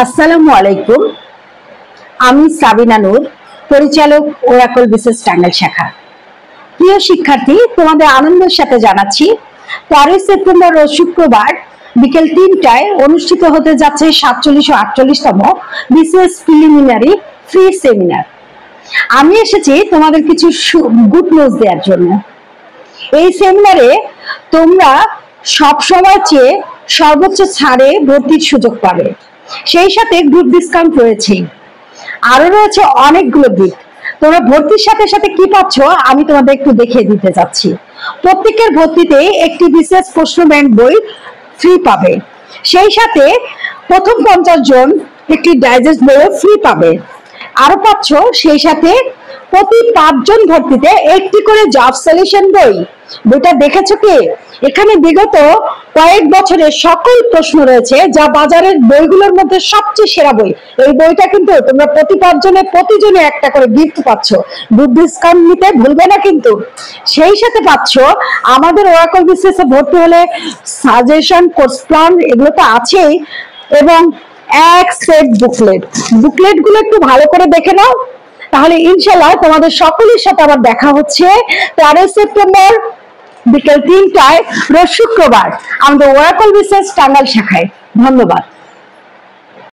আসসালামু আলাইকুম। আমি সাবিনা নূর, পরিচালক ওরাকল বিসিএস টাঙ্গাইল শাখা। প্রিয় শিক্ষার্থী, তোমাদের আনন্দের সাথে জানাচ্ছি 13 সেপ্টেম্বর রোজ শুক্রবার বিকেল 3টায় অনুষ্ঠিত হতে যাচ্ছে 47 ও 48তম বিসিএস প্রিলিমিনারি ফ্রি সেমিনার। আমি এসেছি তোমাদের কিছু গুড নিউজ দেওয়ার জন্য। এই সেমিনারে তোমরা সবসময় চেয়ে সর্বোচ্চ ছাড়ে ভর্তির সুযোগ পাবে, সেই সাথে গ্রুপ ডিসকাউন্ট রয়েছে, আরো রয়েছে অনেকগুলো দিক। তোমরা ভর্তির সাথে সাথে কি পাচ্ছ আমি তোমাদের একটু দেখিয়ে দিতে যাচ্ছি। প্রত্যেকের ভর্তিতে একটি বিশেষ প্রশ্ন ব্যাংক বই ফ্রি পাবে, সেই সাথে প্রথম 50 জন একটি ডাইজেস্ট বইও ফ্রি পাবে। আরো পাচ্ছ সেই সাথে প্রতি 5 জন ভর্তিতে একটি করে জব সলিউশন বইটা দেখেছো কি? এখানে বিগত কয়েক বছরের সকল প্রশ্ন রয়েছে, যা বাজারের বইগুলোর মধ্যে সবচেয়ে সেরা বই। এই বইটা কিন্তু তোমরা প্রতি 5 জনে প্রতিজনে একটা করে গিফট পাচ্ছ। গ্রুপ ডিসকাউন্ট নিতে ভুলবে না কিন্তু। সেই সাথে পাচ্ছ আমাদের ওরাকল বিসিএস এ ভর্তি হলে সাজেশন, কোর্স প্ল্যান এগুলো তো আছেই, এবং এক সেট বুকলেট গুলো একটু ভালো করে দেখে নাও, তাহলে ইনশাআল্লাহ তোমাদের সকলের সাথে আবার দেখা হচ্ছে 13 সেপ্টেম্বর বিকেল 3টায় রোজ শুক্রবার আমাদের ওরাকল বিসিএস টাঙ্গাইল শাখায়। ধন্যবাদ।